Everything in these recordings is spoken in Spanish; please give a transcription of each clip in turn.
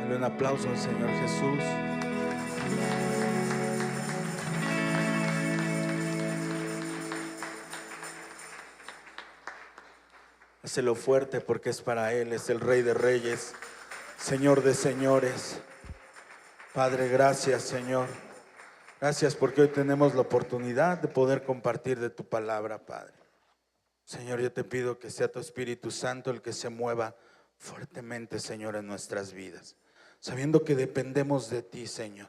Dale un aplauso al Señor Jesús. Hácelo fuerte porque es para Él, es el Rey de Reyes, Señor de Señores. Padre, gracias, Señor. Gracias porque hoy tenemos la oportunidad de poder compartir de tu palabra, Padre. Señor, yo te pido que sea tu Espíritu Santo el que se mueva fuertemente, Señor, en nuestras vidas, sabiendo que dependemos de ti, Señor.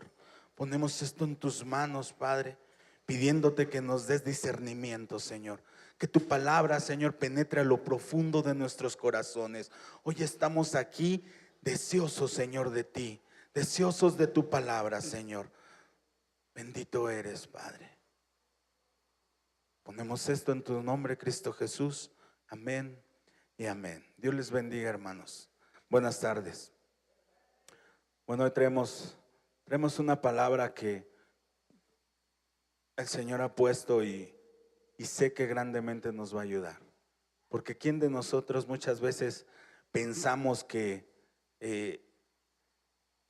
Ponemos esto en tus manos, Padre, pidiéndote que nos des discernimiento, Señor. Que tu palabra, Señor, penetre a lo profundo de nuestros corazones. Hoy estamos aquí deseosos, Señor, de ti, deseosos de tu palabra, Señor. Bendito eres, Padre. Ponemos esto en tu nombre, Cristo Jesús. Amén y amén. Dios les bendiga, hermanos. Buenas tardes. Bueno, hoy traemos una palabra que el Señor ha puesto y sé que grandemente nos va a ayudar. Porque ¿quién de nosotros muchas veces pensamos que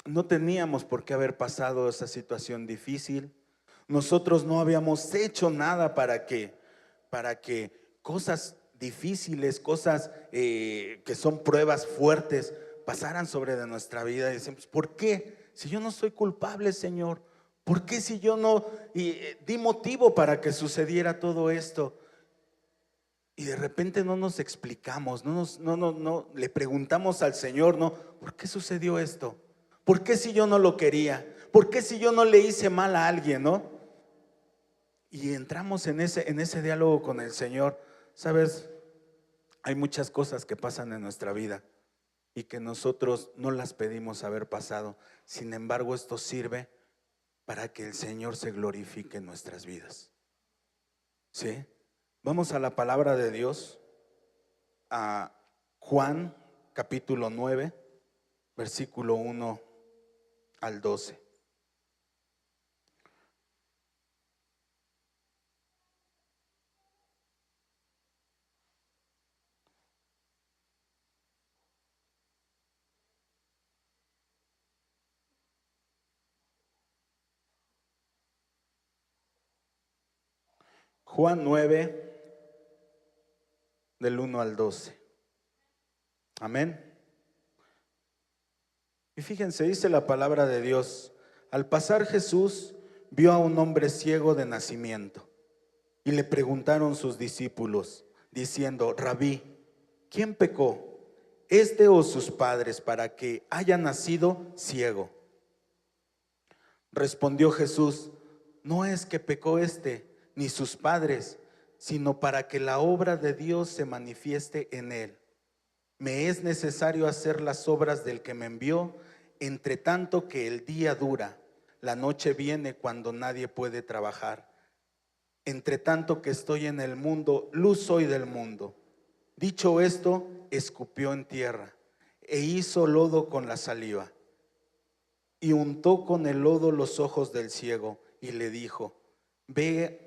no teníamos por qué haber pasado esa situación difícil? Nosotros no habíamos hecho nada para que cosas difíciles, cosas que son pruebas fuertes, pasaran sobre de nuestra vida. Y decimos, ¿por qué? Si yo no soy culpable, Señor, ¿por qué si yo no di motivo para que sucediera todo esto? Y de repente no nos explicamos, no le preguntamos al Señor, ¿no? ¿Por qué sucedió esto? ¿Por qué si yo no lo quería? ¿Por qué si yo no le hice mal a alguien, no? Y entramos en ese diálogo con el Señor. Sabes, hay muchas cosas que pasan en nuestra vida y que nosotros no las pedimos haber pasado. Sin embargo, esto sirve para que el Señor se glorifique en nuestras vidas. ¿Sí? Vamos a la palabra de Dios, a Juan capítulo 9, versículo 1 al 12. Juan 9, del 1 al 12. Amén. Y fíjense, dice la palabra de Dios: al pasar Jesús vio a un hombre ciego de nacimiento y le preguntaron sus discípulos, diciendo: Rabí, ¿quién pecó, este o sus padres, para que haya nacido ciego? Respondió Jesús: no es que pecó este ni sus padres, sino para que la obra de Dios se manifieste en él. Me es necesario hacer las obras del que me envió, entre tanto que el día dura. La noche viene cuando nadie puede trabajar. Entre tanto que estoy en el mundo, luz soy del mundo. Dicho esto, escupió en tierra e hizo lodo con la saliva y untó con el lodo los ojos del ciego y le dijo: ve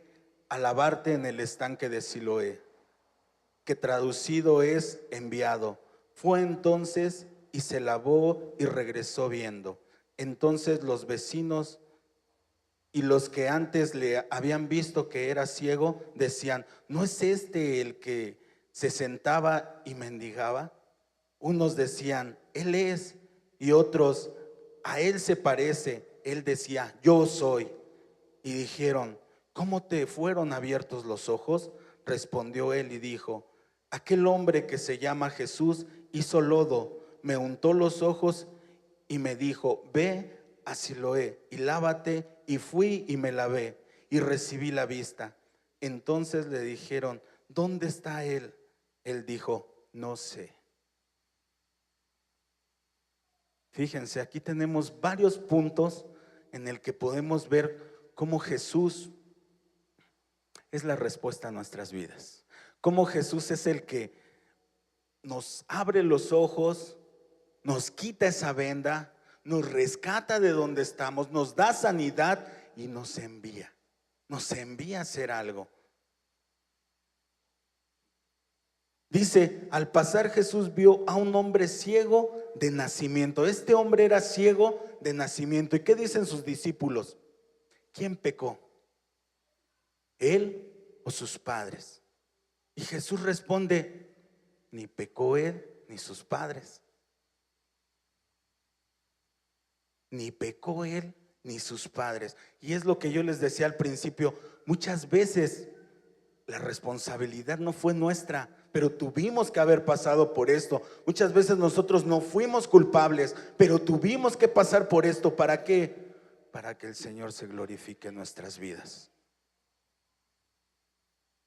a lavarte en el estanque de Siloé, que traducido es enviado. Fue entonces y se lavó y regresó viendo. Entonces los vecinos y los que antes le habían visto que era ciego decían: ¿no es este el que se sentaba y mendigaba? Unos decían: él es, y otros: a él se parece. Él decía: yo soy. Y dijeron: ¿cómo te fueron abiertos los ojos? Respondió él y dijo: aquel hombre que se llama Jesús hizo lodo, me untó los ojos y me dijo: ve a Siloé y lávate. Y fui y me lavé y recibí la vista. Entonces le dijeron: ¿dónde está él? Él dijo: no sé. Fíjense, aquí tenemos varios puntos en el que podemos ver cómo Jesús es la respuesta a nuestras vidas. Cómo Jesús es el que nos abre los ojos, nos quita esa venda, nos rescata de donde estamos, nos da sanidad y nos envía a hacer algo. Dice, al pasar Jesús vio a un hombre ciego de nacimiento. Este hombre era ciego de nacimiento. ¿Y qué dicen sus discípulos? ¿Quién pecó? ¿Él o sus padres? Y Jesús responde, ni pecó él ni sus padres. Ni pecó él ni sus padres. Y es lo que yo les decía al principio, muchas veces la responsabilidad no fue nuestra, pero tuvimos que haber pasado por esto. Muchas veces nosotros no fuimos culpables, pero tuvimos que pasar por esto. ¿Para qué? Para que el Señor se glorifique en nuestras vidas.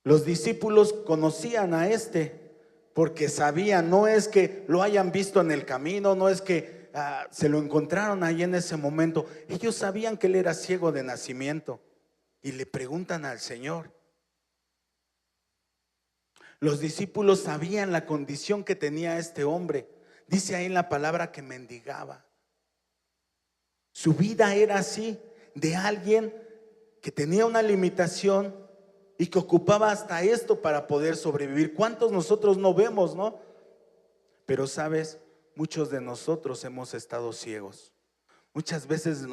Los discípulos conocían a porque sabían, no es que lo hayan visto en el camino, no es que se lo encontraron ahí en ese momento. Ellos sabían que él era ciego de nacimiento y le preguntan al Señor. Los discípulos sabían la condición que tenía este hombre. Dice ahí en la palabra que mendigaba. Su vida era así, de alguien que tenía una limitación y que ocupaba hasta esto para poder sobrevivir. ¿Cuántos nosotros no vemos, no? Pero sabes, muchos de nosotros hemos estado ciegos. Muchas veces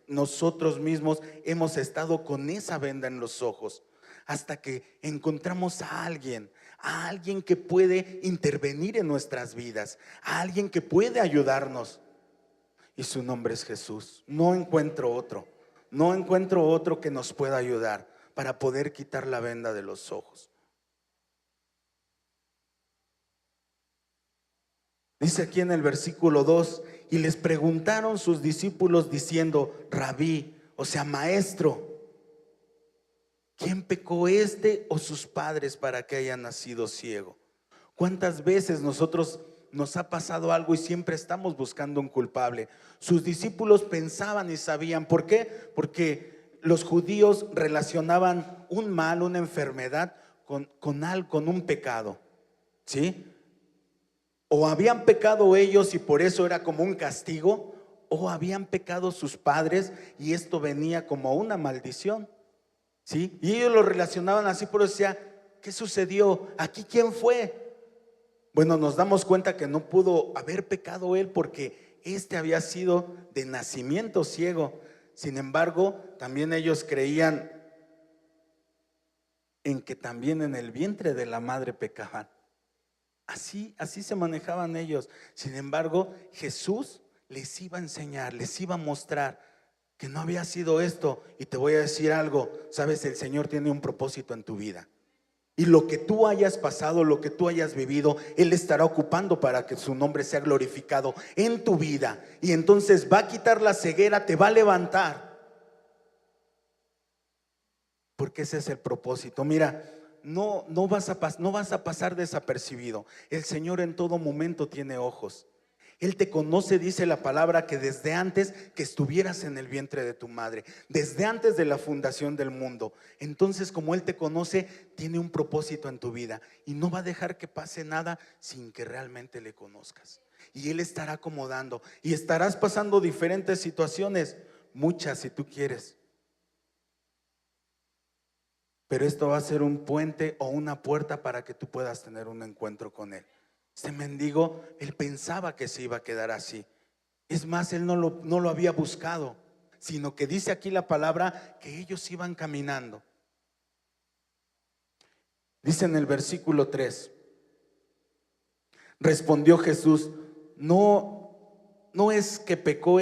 nosotros mismos hemos estado con esa venda en los ojos hasta que encontramos a alguien que puede intervenir en nuestras vidas, a alguien que puede ayudarnos. Y su nombre es Jesús. No encuentro otro que nos pueda ayudar para poder quitar la venda de los ojos. Dice aquí en el versículo 2, y les preguntaron sus discípulos diciendo, Rabí, o sea, maestro, ¿quién pecó o sus padres para que haya nacido ciego? ¿Cuántas veces nos ha pasado algo y siempre estamos buscando un culpable? Sus discípulos pensaban y sabían. ¿Por qué? Porque los judíos relacionaban un mal, una enfermedad con un pecado, ¿sí? O habían pecado ellos y por eso era como un castigo, o habían pecado sus padres y esto venía como una maldición, ¿sí? Y ellos lo relacionaban así, por eso decía, ¿qué sucedió? ¿Aquí quién fue? Bueno, nos damos cuenta que no pudo haber pecado él porque había sido de nacimiento ciego. Sin embargo, también ellos creían en que también en el vientre de la madre pecaban. Así se manejaban ellos. Sin embargo, Jesús les iba a enseñar, les iba a mostrar que no había sido esto. Y te voy a decir algo, sabes, el Señor tiene un propósito en tu vida. Y lo que tú hayas pasado, lo que tú hayas vivido, Él estará ocupando para que su nombre sea glorificado en tu vida. Y entonces va a quitar la ceguera, te va a levantar. Porque ese es el propósito. Mira, no vas a pasar desapercibido. El Señor en todo momento tiene ojos. Él te conoce, dice la palabra, que desde antes que estuvieras en el vientre de tu madre, desde antes de la fundación del mundo. Entonces, como Él te conoce, tiene un propósito en tu vida y no va a dejar que pase nada sin que realmente le conozcas. Y Él estará acomodando y estarás pasando diferentes situaciones, muchas si tú quieres. Pero esto va a ser un puente o una puerta para que tú puedas tener un encuentro con Él. Este mendigo, él pensaba que se iba a quedar así. Es más, él no lo había buscado, sino que dice aquí la palabra que ellos iban caminando. Dice en el versículo 3, respondió Jesús, no es que pecó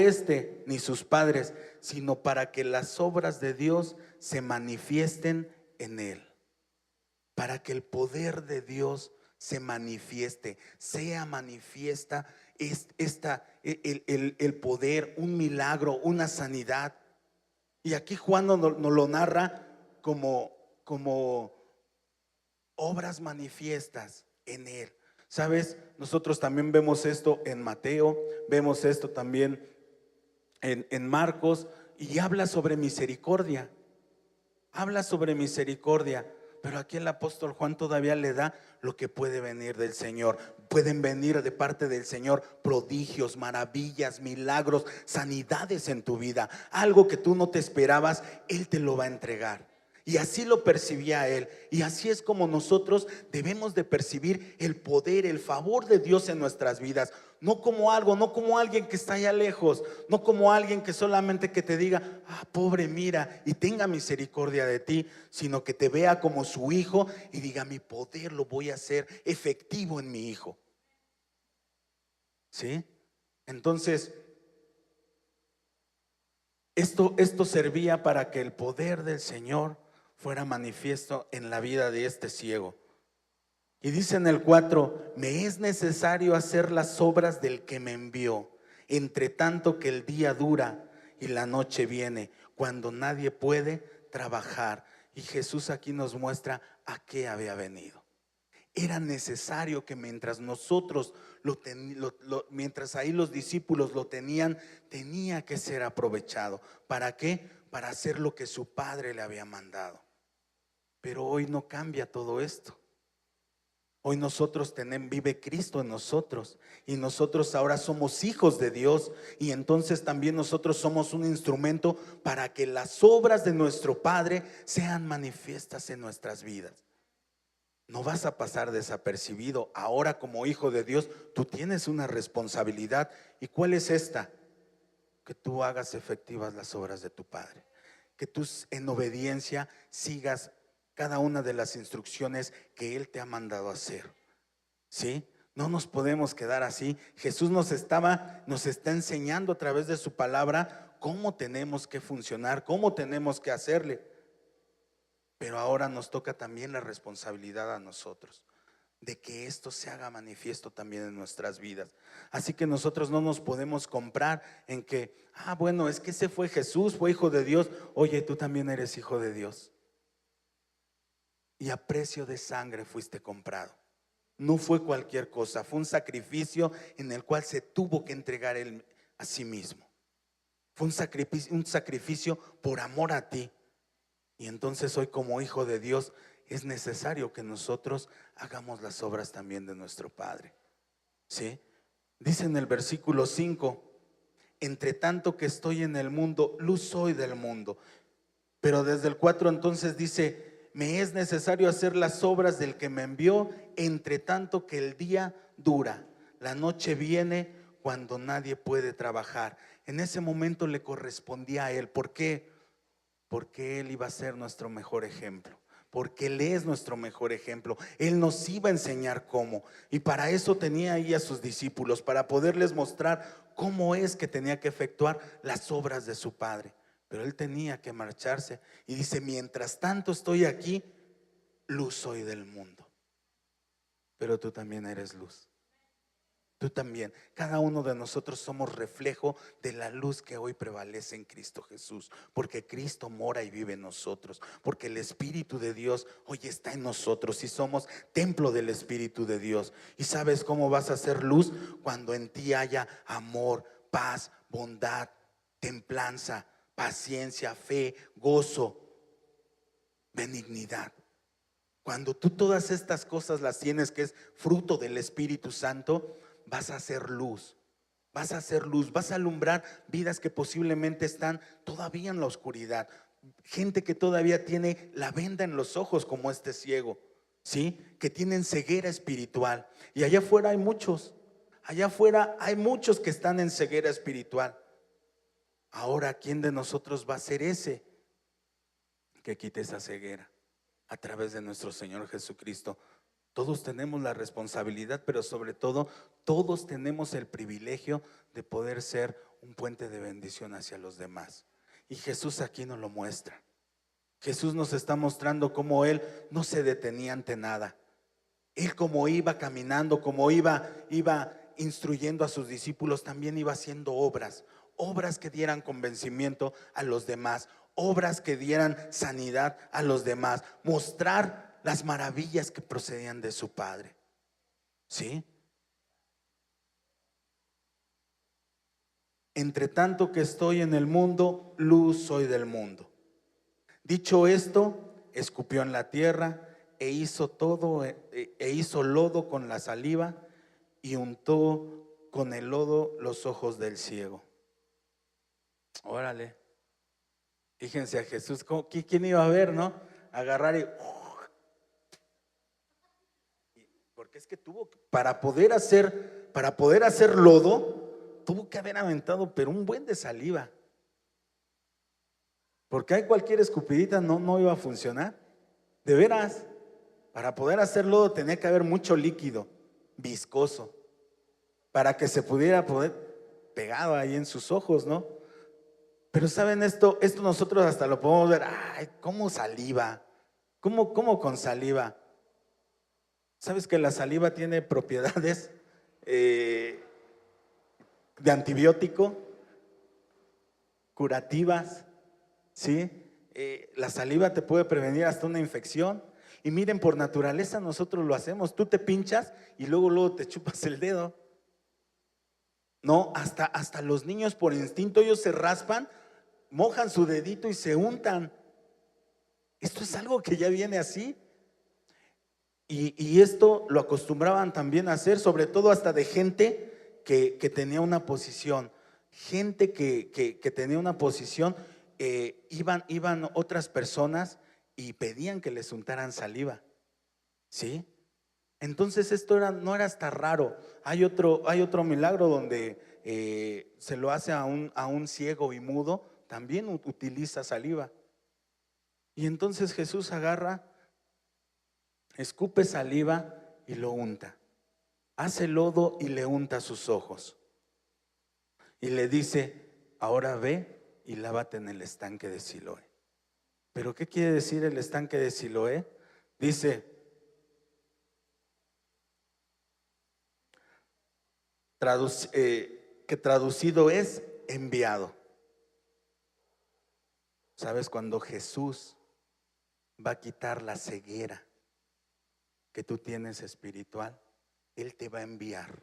ni sus padres, sino para que las obras de Dios se manifiesten en él, para que el poder de Dios se manifieste, sea manifiesta el poder, un milagro, una sanidad. Y aquí Juan nos lo narra como obras manifiestas en él. ¿Sabes? Nosotros también vemos esto en Mateo, vemos esto también en Marcos, y habla sobre misericordia. Habla sobre misericordia. Pero aquí el apóstol Juan todavía le da lo que puede venir del Señor. Pueden venir de parte del Señor prodigios, maravillas, milagros, sanidades en tu vida. Algo que tú no te esperabas, Él te lo va a entregar. Y así lo percibía él. Y así es como nosotros debemos de percibir el poder, el favor de Dios en nuestras vidas. No como algo, no como alguien que está allá lejos, no como alguien que solamente que te diga, ah, pobre, mira, y tenga misericordia de ti, sino que te vea como su hijo y diga, mi poder lo voy a hacer efectivo en mi hijo. ¿Sí? Entonces, esto servía para que el poder del Señor fuera manifiesto en la vida de este ciego. Y dice en el 4, me es necesario hacer las obras del que me envió, entre tanto que el día dura y la noche viene, cuando nadie puede trabajar. Y Jesús aquí nos muestra a qué había venido. Era necesario que mientras nosotros mientras ahí los discípulos lo tenían, tenía que ser aprovechado. ¿Para qué? Para hacer lo que su padre le había mandado. Pero hoy no cambia todo esto. Hoy nosotros vive Cristo en nosotros y nosotros ahora somos hijos de Dios, y entonces también nosotros somos un instrumento para que las obras de nuestro Padre sean manifiestas en nuestras vidas. No vas a pasar desapercibido. Ahora, como hijo de Dios, tú tienes una responsabilidad. ¿Y cuál es esta? Que tú hagas efectivas las obras de tu Padre, que tú en obediencia sigas cada una de las instrucciones que Él te ha mandado hacer. ¿Sí? No nos podemos quedar así. Jesús nos está enseñando a través de su palabra cómo tenemos que funcionar, cómo tenemos que hacerle. Pero ahora nos toca también la responsabilidad a nosotros de que esto se haga manifiesto también en nuestras vidas. Así que nosotros no nos podemos comprar en que, bueno, es que ese fue Jesús, fue hijo de Dios. Oye, tú también eres hijo de Dios. Y a precio de sangre fuiste comprado. No fue cualquier cosa, fue un sacrificio en el cual se tuvo que entregar Él a sí mismo. Fue un sacrificio por amor a ti. Y entonces hoy, como hijo de Dios, es necesario que nosotros hagamos las obras también de nuestro Padre. ¿Sí? Dice en el versículo 5, entre tanto que estoy en el mundo, luz soy del mundo. Pero desde el 4 entonces dice, me es necesario hacer las obras del que me envió, entre tanto que el día dura. La noche viene cuando nadie puede trabajar. En ese momento le correspondía a él. ¿Por qué? Porque Él iba a ser nuestro mejor ejemplo, porque Él es nuestro mejor ejemplo. Él nos iba a enseñar cómo, y para eso tenía ahí a sus discípulos, para poderles mostrar cómo es que tenía que efectuar las obras de su Padre. Pero Él tenía que marcharse, y dice, mientras tanto estoy aquí, luz soy del mundo. Pero tú también eres luz. Tú también, cada uno de nosotros somos reflejo de la luz que hoy prevalece en Cristo Jesús, porque Cristo mora y vive en nosotros, porque el Espíritu de Dios hoy está en nosotros y somos templo del Espíritu de Dios. ¿Y sabes cómo vas a hacer luz? Cuando en ti haya amor, paz, bondad, templanza, paciencia, fe, gozo, benignidad. Cuando tú todas estas cosas las tienes, que es fruto del Espíritu Santo, vas a hacer luz. Vas a hacer luz, vas a alumbrar vidas que posiblemente están todavía en la oscuridad. Gente que todavía tiene la venda en los ojos, como este ciego, ¿sí? Que tienen ceguera espiritual. Y allá afuera hay muchos. Allá afuera hay muchos que están en ceguera espiritual. Ahora, ¿quién de nosotros va a ser ese que quite esa ceguera? A través de nuestro Señor Jesucristo. Todos tenemos la responsabilidad, pero sobre todo todos tenemos el privilegio de poder ser un puente de bendición hacia los demás. Y Jesús aquí nos lo muestra. Jesús nos está mostrando cómo Él no se detenía ante nada. Él, como iba caminando, como iba instruyendo a sus discípulos, también iba haciendo obras que dieran convencimiento a los demás, obras que dieran sanidad a los demás, mostrar las maravillas que procedían de su Padre. ¿Sí? Entre tanto que estoy en el mundo, luz soy del mundo. Dicho esto, escupió en la tierra e hizo lodo con la saliva y untó con el lodo los ojos del ciego. Órale. Fíjense a Jesús, ¿quién iba a ver, no? agarrar porque es que para poder hacer lodo, tuvo que haber aventado, pero un buen de saliva. Porque hay cualquier escupidita no iba a funcionar. De veras, para poder hacer lodo tenía que haber mucho líquido, viscoso, para que se pudiera poder pegado ahí en sus ojos, ¿no? Pero saben esto nosotros hasta lo podemos ver, ay, ¿cómo saliva? ¿Cómo con saliva? ¿Sabes que la saliva tiene propiedades de antibiótico, curativas? ¿Sí? La saliva te puede prevenir hasta una infección. Y miren, por naturaleza nosotros lo hacemos. Tú te pinchas y luego te chupas el dedo. No, hasta los niños por instinto, ellos se raspan, mojan su dedito y se untan. Esto es algo que ya viene así. Y esto lo acostumbraban también a hacer, sobre todo hasta de gente que tenía una posición. Gente que tenía una posición, iban otras personas y pedían que les untaran saliva. ¿Sí? Entonces esto no era hasta raro. Hay otro milagro donde se lo hace a un ciego y mudo, también utiliza saliva. Y entonces Jesús agarra, escupe saliva y lo unta. Hace lodo y le unta sus ojos. Y le dice, ahora ve y lávate en el estanque de Siloé. ¿Pero qué quiere decir el estanque de Siloé? Dice, que traducido es enviado. ¿Sabes? Cuando Jesús va a quitar la ceguera que tú tienes espiritual, Él te va a enviar.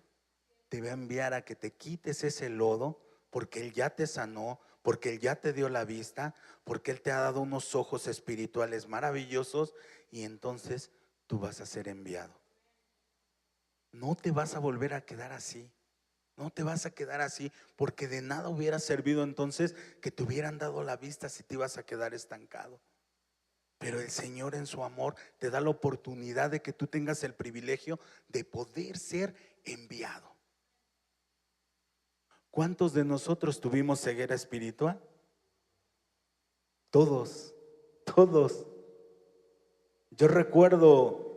Te va a enviar a que te quites ese lodo, porque Él ya te sanó, porque Él ya te dio la vista, porque Él te ha dado unos ojos espirituales maravillosos, y entonces tú vas a ser enviado. No te vas a volver a quedar así. No te vas a quedar así, porque de nada hubiera servido entonces que te hubieran dado la vista si te ibas a quedar estancado. Pero el Señor en su amor te da la oportunidad de que tú tengas el privilegio de poder ser enviado. ¿Cuántos de nosotros tuvimos ceguera espiritual? Todos. Yo recuerdo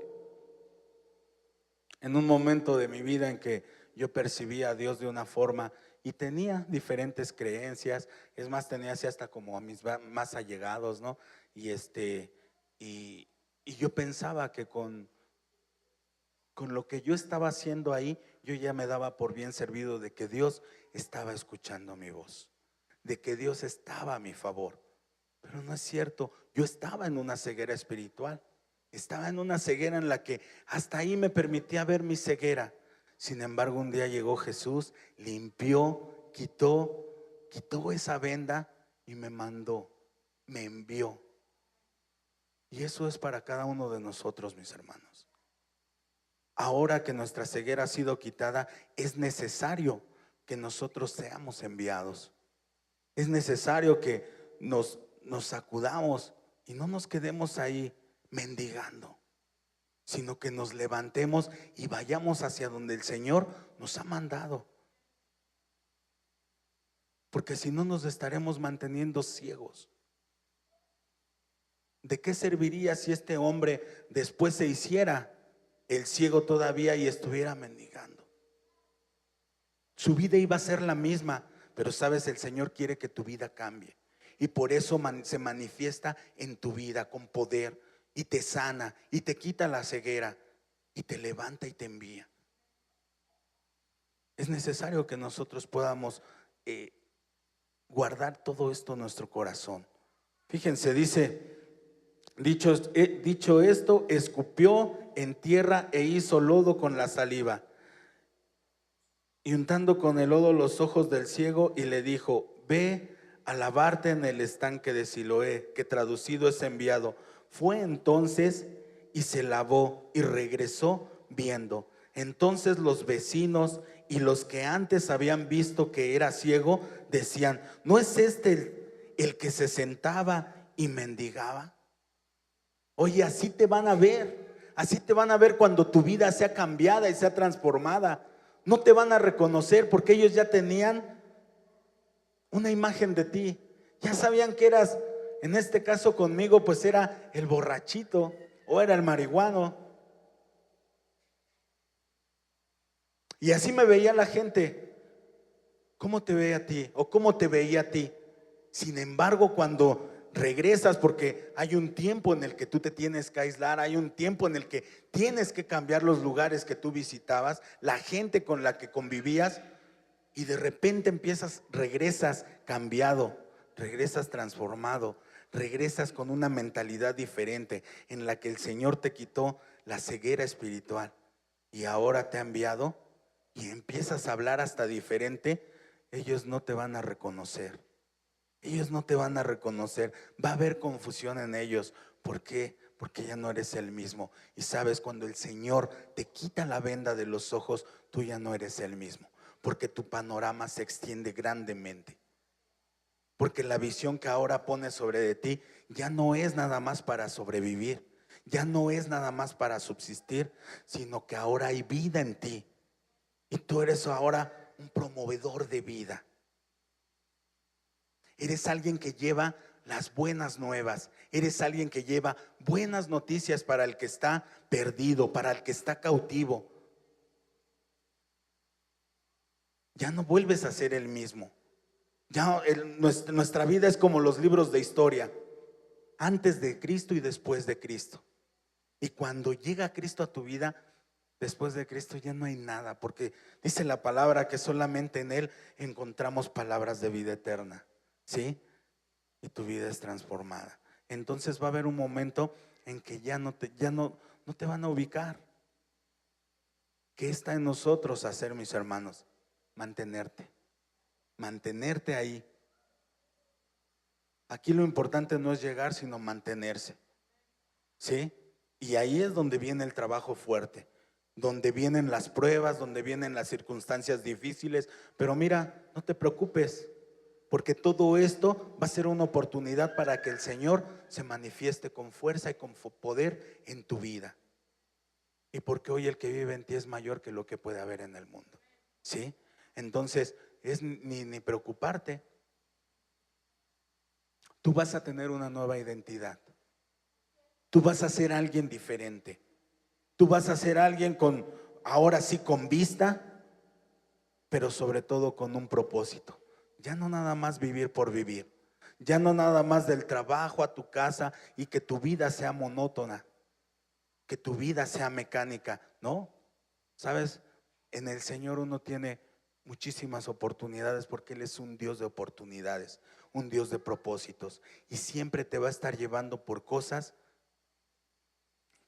en un momento de mi vida en que yo percibía a Dios de una forma y tenía diferentes creencias. Es más, tenía así hasta como a mis más allegados, ¿no? Y yo pensaba que con lo que yo estaba haciendo ahí, yo ya me daba por bien servido de que Dios estaba escuchando mi voz, de que Dios estaba a mi favor. Pero no es cierto. Yo estaba en una ceguera espiritual. Estaba en una ceguera en la que hasta ahí me permitía ver mi ceguera. Sin embargo, un día llegó Jesús, limpió, quitó esa venda y me mandó, me envió. Y eso es para cada uno de nosotros, mis hermanos. Ahora que nuestra ceguera ha sido quitada, es necesario que nosotros seamos enviados. Es necesario que nos sacudamos y no nos quedemos ahí mendigando, sino que nos levantemos y vayamos hacia donde el Señor nos ha mandado. Porque si no, nos estaremos manteniendo ciegos. ¿De qué serviría si este hombre después se hiciera el ciego todavía y estuviera mendigando? Su vida iba a ser la misma, pero sabes, el Señor quiere que tu vida cambie. Y por eso se manifiesta en tu vida con poder y te sana y te quita la ceguera y te levanta y te envía. Es necesario que nosotros podamos guardar todo esto en nuestro corazón. Fíjense, dice, dicho esto, escupió en tierra e hizo lodo con la saliva, y untando con el lodo los ojos del ciego, y le dijo, ve a lavarte en el estanque de Siloé, que traducido es enviado. Fue entonces y se lavó y regresó viendo. Entonces los vecinos y los que antes habían visto que era ciego decían, ¿no es este el que se sentaba y mendigaba? Oye, así te van a ver. Así te van a ver cuando tu vida sea cambiada y sea transformada. No te van a reconocer porque ellos ya tenían una imagen de ti. Ya sabían que eras, en este caso conmigo, pues era el borrachito o era el marihuano. Y así me veía la gente. ¿Cómo te veía a ti? ¿O cómo te veía a ti? Sin embargo, cuando regresas, porque hay un tiempo en el que tú te tienes que aislar, hay un tiempo en el que tienes que cambiar los lugares que tú visitabas, la gente con la que convivías, y de repente regresas cambiado, regresas transformado, regresas con una mentalidad diferente en la que el Señor te quitó la ceguera espiritual y ahora te ha enviado y empiezas a hablar hasta diferente. Ellos no te van a reconocer. Ellos no te van a reconocer. Va a haber confusión en ellos. ¿Por qué? Porque ya no eres el mismo. Y sabes, cuando el Señor te quita la venda de los ojos, tú ya no eres el mismo. Porque tu panorama se extiende grandemente. Porque la visión que ahora pone sobre de ti ya no es nada más para sobrevivir. Ya no es nada más para subsistir, sino que ahora hay vida en ti. Y tú eres ahora un promovedor de vida. Eres alguien que lleva las buenas nuevas. Eres alguien que lleva buenas noticias para el que está perdido, para el que está cautivo. Ya no vuelves a ser el mismo. Ya nuestra vida es como los libros de historia, antes de Cristo y después de Cristo. Y cuando llega Cristo a tu vida, después de Cristo ya no hay nada, porque dice la palabra que solamente en Él encontramos palabras de vida eterna, ¿sí? Y tu vida es transformada. Entonces va a haber un momento en que ya no te van a ubicar. ¿Qué está en nosotros hacer, mis hermanos? Mantenerte ahí. Aquí lo importante no es llegar, sino mantenerse, ¿sí? Y ahí es donde viene el trabajo fuerte, donde vienen las pruebas, donde vienen las circunstancias difíciles. Pero mira, no te preocupes, porque todo esto va a ser una oportunidad para que el Señor se manifieste con fuerza y con poder en tu vida. Y porque hoy el que vive en ti es mayor que lo que puede haber en el mundo, ¿sí? Entonces, es ni preocuparte. Tú vas a tener una nueva identidad. Tú vas a ser alguien diferente. Tú vas a ser alguien ahora sí con vista, pero sobre todo con un propósito. Ya no nada más vivir por vivir. Ya no nada más del trabajo a tu casa y que tu vida sea monótona, que tu vida sea mecánica. No, ¿sabes? En el Señor uno tiene muchísimas oportunidades porque Él es un Dios de oportunidades, un Dios de propósitos. Y siempre te va a estar llevando por cosas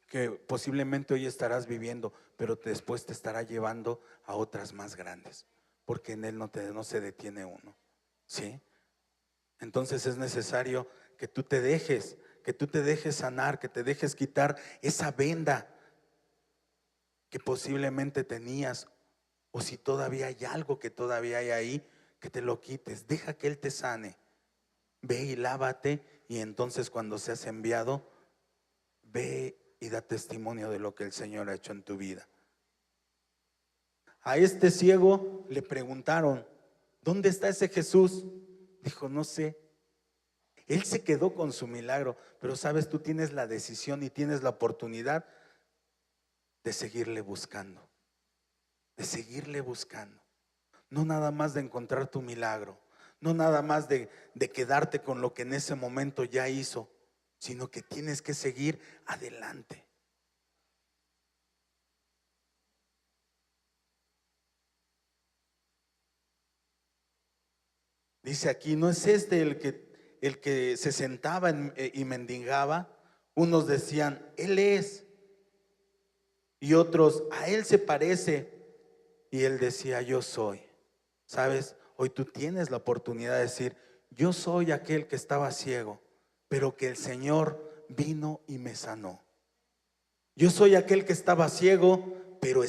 que posiblemente hoy estarás viviendo, pero después te estará llevando a otras más grandes, porque en Él no se detiene uno, ¿sí? Entonces es necesario que tú te dejes sanar, que te dejes quitar esa venda que posiblemente tenías, o si todavía hay algo que todavía hay ahí, que te lo quites. Deja que Él te sane. Ve y lávate, y entonces cuando seas enviado, ve y da testimonio de lo que el Señor ha hecho en tu vida. A este ciego le preguntaron, ¿dónde está ese Jesús? Dijo, no sé. Él se quedó con su milagro, pero sabes, tú tienes la decisión y tienes la oportunidad de seguirle buscando, de seguirle buscando. No nada más de encontrar tu milagro, no nada más de quedarte con lo que en ese momento ya hizo, sino que tienes que seguir adelante. Dice aquí, ¿no es este el que se sentaba y mendigaba? Unos decían, Él es. Y otros, a Él se parece. Y Él decía, yo soy. ¿Sabes? Hoy tú tienes la oportunidad de decir, yo soy aquel que estaba ciego, pero que el Señor vino y me sanó. Yo soy aquel que estaba ciego, pero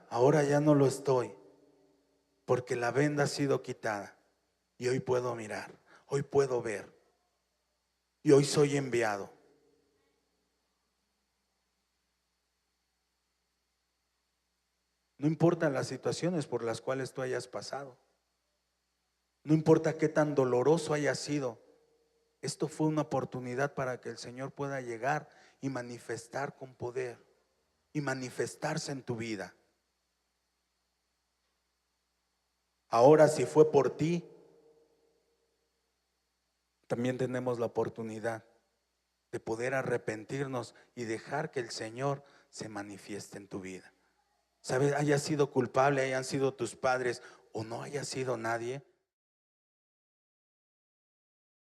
ahora ya no lo estoy, porque la venda ha sido quitada. Y hoy puedo mirar, hoy puedo ver. Y hoy soy enviado. No importa las situaciones por las cuales tú hayas pasado. No importa qué tan doloroso haya sido. Esto fue una oportunidad para que el Señor pueda llegar y manifestar con poder y manifestarse en tu vida. Ahora, si fue por ti, también tenemos la oportunidad de poder arrepentirnos y dejar que el Señor se manifieste en tu vida. ¿Sabes? Haya sido culpable, hayan sido tus padres o no haya sido nadie,